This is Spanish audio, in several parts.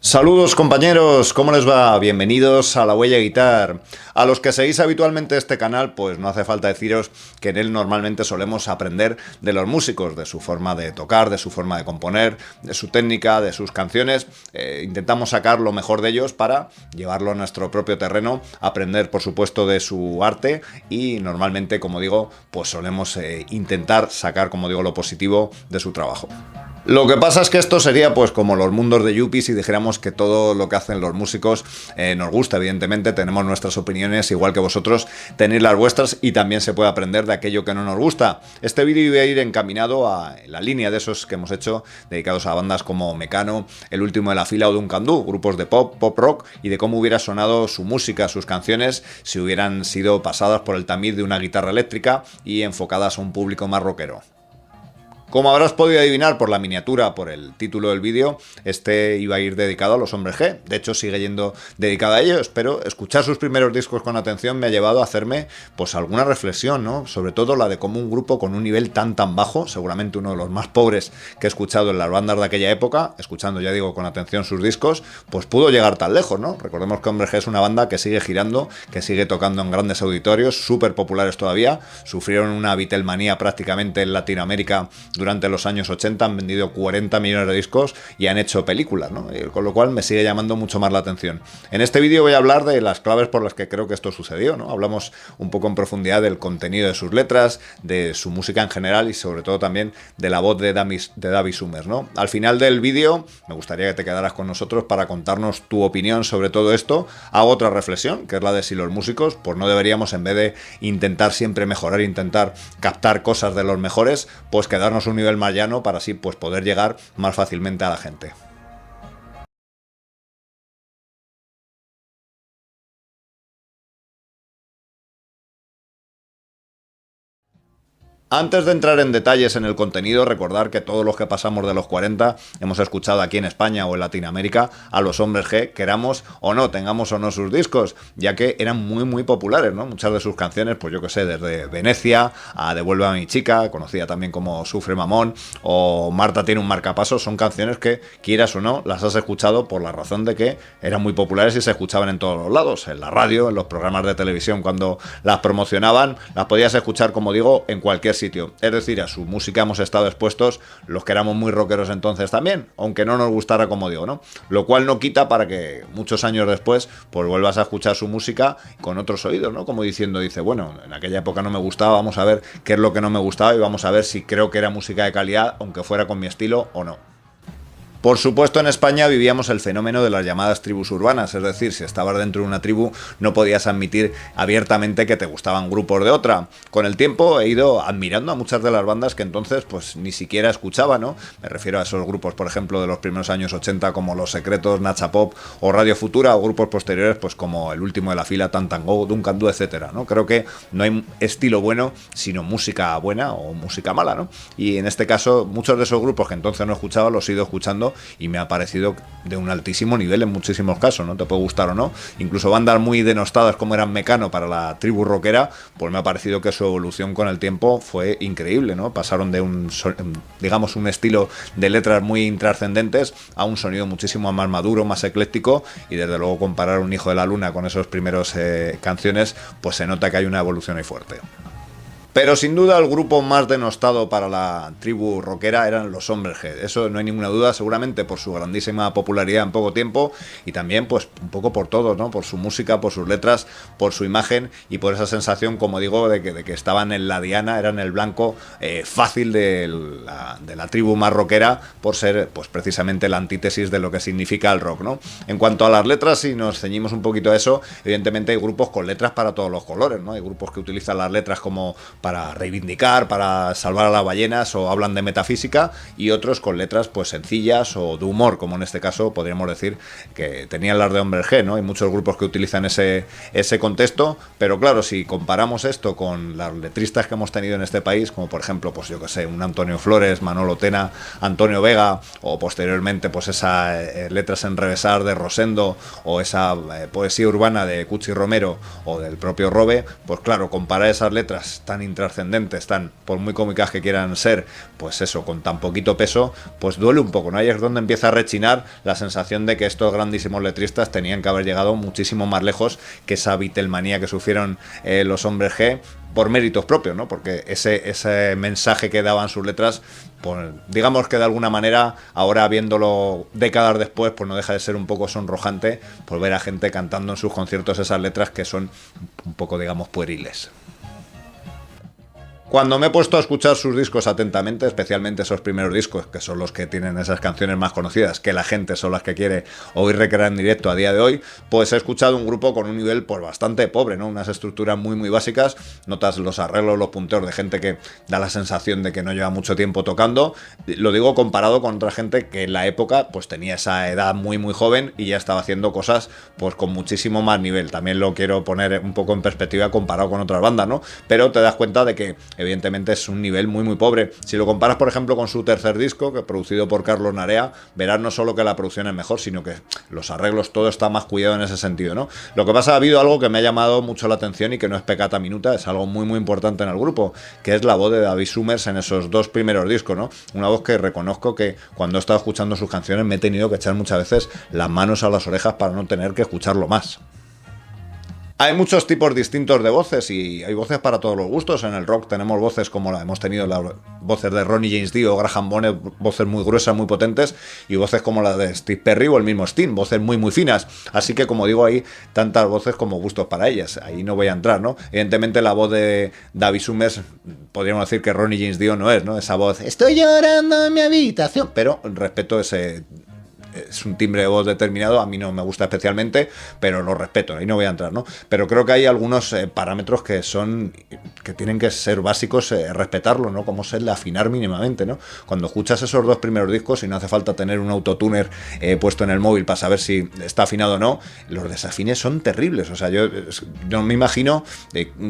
Saludos compañeros, ¿cómo les va? Bienvenidos a La Huella Guitar. A los que seguís habitualmente este canal, pues no hace falta deciros que en él normalmente solemos aprender de los músicos, de su forma de tocar, de su forma de componer, de su técnica, de sus canciones. Intentamos sacar lo mejor de ellos para llevarlo a nuestro propio terreno, aprender por supuesto de su arte y normalmente, como digo, pues solemos intentar sacar, como digo, lo positivo de su trabajo. Lo que pasa es que esto sería pues como los mundos de Yuppie si dijéramos que todo lo que hacen los músicos nos gusta, evidentemente, tenemos nuestras opiniones igual que vosotros tenéis las vuestras y también se puede aprender de aquello que no nos gusta. Este vídeo iba a ir encaminado a la línea de esos que hemos hecho dedicados a bandas como Mecano, El Último de la Fila o Duncan Du, grupos de pop, pop rock y de cómo hubiera sonado su música, sus canciones si hubieran sido pasadas por el tamiz de una guitarra eléctrica y enfocadas a un público más rockero. Como habrás podido adivinar por la miniatura, por el título del vídeo, este iba a ir dedicado a los Hombres G. De hecho, sigue yendo dedicado a ellos, pero escuchar sus primeros discos con atención me ha llevado a hacerme pues alguna reflexión, ¿no? Sobre todo la de cómo un grupo con un nivel tan bajo, seguramente uno de los más pobres que he escuchado en las bandas de aquella época, escuchando, ya digo, con atención sus discos, pues pudo llegar tan lejos, ¿no? Recordemos que Hombres G es una banda que sigue girando, que sigue tocando en grandes auditorios, súper populares todavía, sufrieron una Beatlemanía prácticamente en Latinoamérica durante los años 80, han vendido 40 millones de discos y han hecho películas, ¿no? Con lo cual me sigue llamando mucho más la atención. En este vídeo voy a hablar de las claves por las que creo que esto sucedió, ¿no? Hablamos un poco en profundidad del contenido de sus letras, de su música en general y sobre todo también de la voz de David Summers, ¿no? Al final del vídeo me gustaría que te quedaras con nosotros para contarnos tu opinión sobre todo esto. Hago otra reflexión, que es la de si los músicos pues no deberíamos, en vez de intentar siempre mejorar, intentar captar cosas de los mejores, pues quedarnos un nivel más llano para así pues poder llegar más fácilmente a la gente. Antes de entrar en detalles en el contenido, recordar que todos los que pasamos de los 40 hemos escuchado aquí en España o en Latinoamérica a los Hombres G, queramos o no, tengamos o no sus discos, ya que eran muy populares, ¿no? Muchas de sus canciones, pues yo que sé, desde Venecia a Devuelve a mi chica, conocida también como Sufre Mamón, o Marta tiene un marcapasos, son canciones que, quieras o no, las has escuchado por la razón de que eran muy populares y se escuchaban en todos los lados, en la radio, en los programas de televisión cuando las promocionaban, las podías escuchar, como digo, en cualquier sitio. Es decir, a su música hemos estado expuestos los que éramos muy rockeros entonces también, aunque no nos gustara, como digo, ¿no? Lo cual no quita para que muchos años después pues vuelvas a escuchar su música con otros oídos, ¿no? Como diciendo, dice, bueno, en aquella época no me gustaba, vamos a ver qué es lo que no me gustaba y vamos a ver si creo que era música de calidad, aunque fuera con mi estilo o no. Por supuesto, en España vivíamos el fenómeno de las llamadas tribus urbanas, es decir, si estabas dentro de una tribu no podías admitir abiertamente que te gustaban grupos de otra. Con el tiempo he ido admirando a muchas de las bandas que entonces pues ni siquiera escuchaba, ¿no? Me refiero a esos grupos, por ejemplo, de los primeros años 80 como Los Secretos, Nacha Pop o Radio Futura, o grupos posteriores pues como El Último de la Fila, Tantango, Duncan Du, etcétera, ¿no? Creo que no hay estilo bueno, sino música buena o música mala, ¿no? Y en este caso, muchos de esos grupos que entonces no escuchaba los he ido escuchando y me ha parecido de un altísimo nivel en muchísimos casos, ¿no? Te puede gustar o no. Incluso bandas muy denostadas como eran Mecano para la tribu rockera, pues me ha parecido que su evolución con el tiempo fue increíble, ¿no? Pasaron de digamos, un estilo de letras muy intrascendentes a un sonido muchísimo más maduro, más ecléctico, y desde luego comparar Un Hijo de la Luna con esos primeros canciones, pues se nota que hay una evolución ahí fuerte. Pero sin duda el grupo más denostado para la tribu rockera eran los Hombres G. Eso no hay ninguna duda, seguramente por su grandísima popularidad en poco tiempo y también pues un poco por todo, ¿no? Por su música, por sus letras, por su imagen y por esa sensación, como digo, de que estaban en la diana, eran el blanco fácil de la tribu más rockera por ser pues precisamente la antítesis de lo que significa el rock, ¿no? En cuanto a las letras, si nos ceñimos un poquito a eso, evidentemente hay grupos con letras para todos los colores, ¿no? Hay grupos que utilizan las letras como para reivindicar, para salvar a las ballenas o hablan de metafísica, y otros con letras pues sencillas o de humor, como en este caso podríamos decir que tenían las de Hombres G, ¿no? Hay muchos grupos que utilizan ese contexto, pero claro, si comparamos esto con las letristas que hemos tenido en este país, como por ejemplo, pues yo que sé, un Antonio Flores, Manolo Tena, Antonio Vega, o posteriormente pues esas letras enrevesar de Rosendo, o esa poesía urbana de Cuchi Romero o del propio Robe, pues claro, comparar esas letras tan intrascendentes, tan por muy cómicas que quieran ser, pues eso, con tan poquito peso, pues duele un poco, ¿no? Ahí es donde empieza a rechinar la sensación de que estos grandísimos letristas tenían que haber llegado muchísimo más lejos que esa Beatlemanía que sufrieron los Hombres G por méritos propios, ¿no? Porque ese mensaje que daban sus letras, pues digamos que de alguna manera, ahora viéndolo décadas después, pues no deja de ser un poco sonrojante por ver a gente cantando en sus conciertos esas letras que son un poco, digamos, pueriles. Cuando me he puesto a escuchar sus discos atentamente, especialmente esos primeros discos, que son los que tienen esas canciones más conocidas, que la gente son las que quiere oír recrear en directo a día de hoy, pues he escuchado un grupo con un nivel pues bastante pobre, ¿no? Unas estructuras muy muy básicas, notas los arreglos, los punteos de gente que da la sensación de que no lleva mucho tiempo tocando. Lo digo comparado con otra gente que en la época pues tenía esa edad muy muy joven y ya estaba haciendo cosas pues con muchísimo más nivel. También lo quiero poner un poco en perspectiva comparado con otras bandas, ¿no? Pero te das cuenta de que evidentemente es un nivel muy muy pobre. Si lo comparas por ejemplo con su tercer disco, que producido por Carlos Narea, verás no solo que la producción es mejor, sino que los arreglos, todo está más cuidado en ese sentido, ¿no? Lo que pasa, ha habido algo que me ha llamado mucho la atención y que no es pecata minuta, es algo muy muy importante en el grupo, que es la voz de David Summers en esos dos primeros discos, ¿no? Una voz que reconozco que cuando he estado escuchando sus canciones me he tenido que echar muchas veces las manos a las orejas para no tener que escucharlo más. Hay muchos tipos distintos de voces y hay voces para todos los gustos. En el rock tenemos voces como hemos tenido las voces de Ronnie James Dio o Graham Bonnet, voces muy gruesas, muy potentes, y voces como la de Steve Perry o el mismo Sting, voces muy muy finas. Así que, como digo, hay tantas voces como gustos para ellas. Ahí no voy a entrar, ¿no? Evidentemente la voz de David Summers, podríamos decir que Ronnie James Dio no es, ¿no? Esa voz, estoy llorando en mi habitación, pero respeto ese... Es un timbre de voz determinado, a mí no me gusta especialmente, pero lo respeto, ahí no voy a entrar, ¿no? Pero creo que hay algunos parámetros que tienen que ser básicos, respetarlo, ¿no? Como es el de afinar mínimamente, ¿no? Cuando escuchas esos dos primeros discos y no hace falta tener un autotuner puesto en el móvil para saber si está afinado o no, los desafines son terribles, o sea, yo no me imagino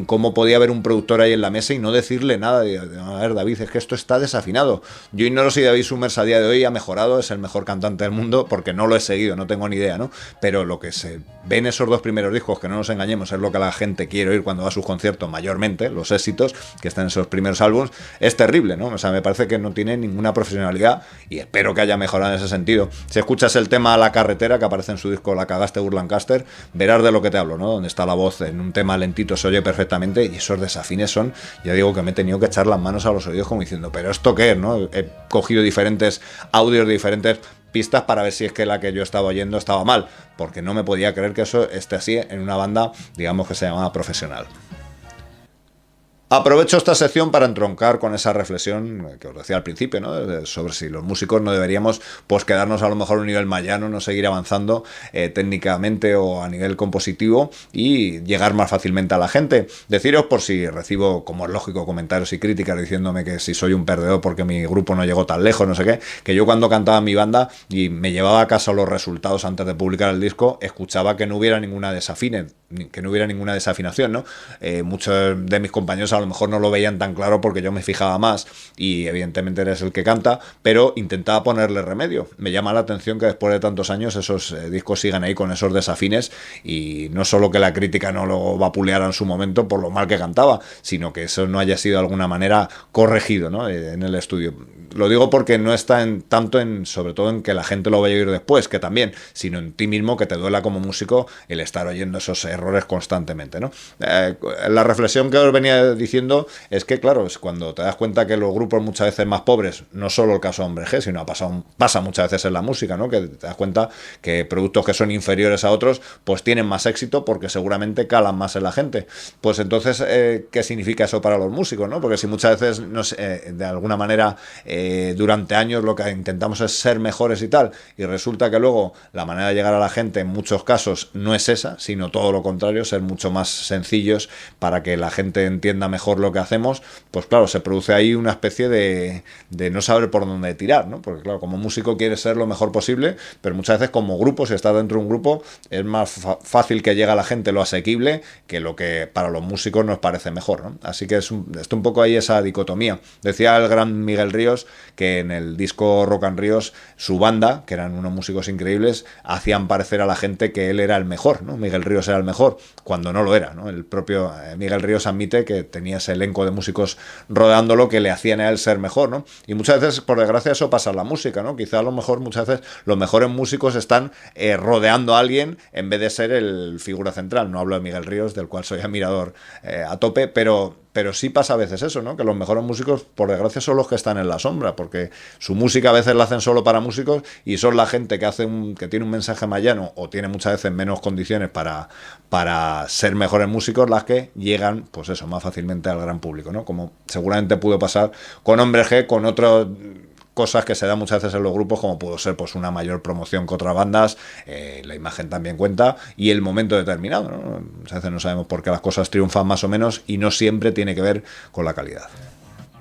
cómo podía haber un productor ahí en la mesa y no decirle nada, a ver, David, es que esto está desafinado. Yo ignoro si David Summers a día de hoy ha mejorado, es el mejor cantante del mundo, porque no lo he seguido, no tengo ni idea, ¿no? Pero lo que se ve en esos dos primeros discos, que no nos engañemos, es lo que la gente quiere oír cuando va a sus conciertos mayormente, los éxitos que están en esos primeros álbumes, es terrible, ¿no? O sea, me parece que no tiene ninguna profesionalidad y espero que haya mejorado en ese sentido. Si escuchas el tema A la carretera, que aparece en su disco La cagaste Burlancaster, verás de lo que te hablo, ¿no? Donde está la voz en un tema lentito, se oye perfectamente y esos desafines son, ya digo que me he tenido que echar las manos a los oídos como diciendo, ¿pero esto qué es, no? He cogido diferentes audios de diferentes pistas para ver si es que la que yo estaba oyendo estaba mal, porque no me podía creer que eso esté así en una banda, digamos, que se llamaba profesional. Aprovecho esta sección para entroncar con esa reflexión que os decía al principio, ¿no? Sobre si los músicos no deberíamos pues quedarnos a lo mejor a un nivel mayano, no seguir avanzando técnicamente o a nivel compositivo y llegar más fácilmente a la gente. Deciros, por si recibo, como es lógico, comentarios y críticas diciéndome que si soy un perdedor porque mi grupo no llegó tan lejos, no sé qué, que yo cuando cantaba en mi banda y me llevaba a casa los resultados antes de publicar el disco, escuchaba que no hubiera ninguna desafinación, ¿no? Muchos de mis compañeros a lo mejor no lo veían tan claro porque yo me fijaba más y evidentemente eres el que canta, pero intentaba ponerle remedio. Me llama la atención que después de tantos años esos discos sigan ahí con esos desafines y no solo que la crítica no lo vapuleara en su momento por lo mal que cantaba, sino que eso no haya sido de alguna manera corregido, ¿no? En el estudio. Lo digo porque no está sobre todo en que la gente lo vaya a oír después, que también, sino en ti mismo, que te duela como músico el estar oyendo esos errores constantemente, ¿no? La reflexión que os venía diciendo es que, claro, es cuando te das cuenta que los grupos muchas veces más pobres, no solo el caso de Hombre G, sino pasa muchas veces en la música, ¿no? Que te das cuenta que productos que son inferiores a otros, pues tienen más éxito porque seguramente calan más en la gente. Pues entonces, ¿qué significa eso para los músicos, no? Porque si muchas veces, no sé, de alguna manera, durante años lo que intentamos es ser mejores y tal, y resulta que luego la manera de llegar a la gente en muchos casos no es esa, sino todo lo contrario, ser mucho más sencillos para que la gente entienda mejor lo que hacemos, pues claro, se produce ahí una especie de no saber por dónde tirar, ¿no? Porque claro, como músico quieres ser lo mejor posible, pero muchas veces como grupo, si estás dentro de un grupo, es más fácil que llegue a la gente lo asequible que lo que para los músicos nos parece mejor, ¿no? Así que está un poco ahí esa dicotomía. Decía el gran Miguel Ríos que en el disco Rock and Ríos su banda, que eran unos músicos increíbles, hacían parecer a la gente que él era el mejor, ¿no? Miguel Ríos era el mejor, cuando no lo era, ¿no? El propio Miguel Ríos admite que tenía ese elenco de músicos rodeándolo que le hacían a él ser mejor, ¿no? Y muchas veces, por desgracia, eso pasa en la música, ¿no? Quizá a lo mejor muchas veces los mejores músicos están rodeando a alguien en vez de ser el figura central. No hablo de Miguel Ríos, del cual soy admirador a tope, pero sí pasa a veces eso, ¿no? Que los mejores músicos, por desgracia, son los que están en la sombra, porque su música a veces la hacen solo para músicos y son la gente que que tiene un mensaje más llano o tiene muchas veces menos condiciones para ser mejores músicos las que llegan, pues eso, más fácilmente al gran público, ¿no? Como seguramente pudo pasar con Hombre G, con otros cosas que se dan muchas veces en los grupos, como pudo ser pues una mayor promoción que otras bandas, la imagen también cuenta, y el momento determinado, ¿no? Muchas veces no sabemos por qué las cosas triunfan más o menos, y no siempre tiene que ver con la calidad.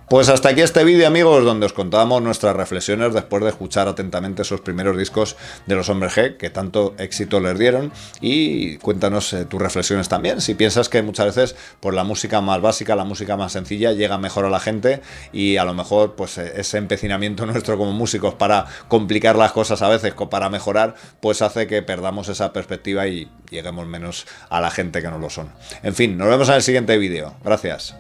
Pues hasta aquí este vídeo, amigos, donde os contábamos nuestras reflexiones después de escuchar atentamente esos primeros discos de los Hombres G, que tanto éxito les dieron, y cuéntanos tus reflexiones también, si piensas que muchas veces pues la música más básica, la música más sencilla llega mejor a la gente, y a lo mejor pues ese empecinamiento nuestro como músicos para complicar las cosas a veces, para mejorar, pues hace que perdamos esa perspectiva y lleguemos menos a la gente que no lo son. En fin, nos vemos en el siguiente vídeo. Gracias.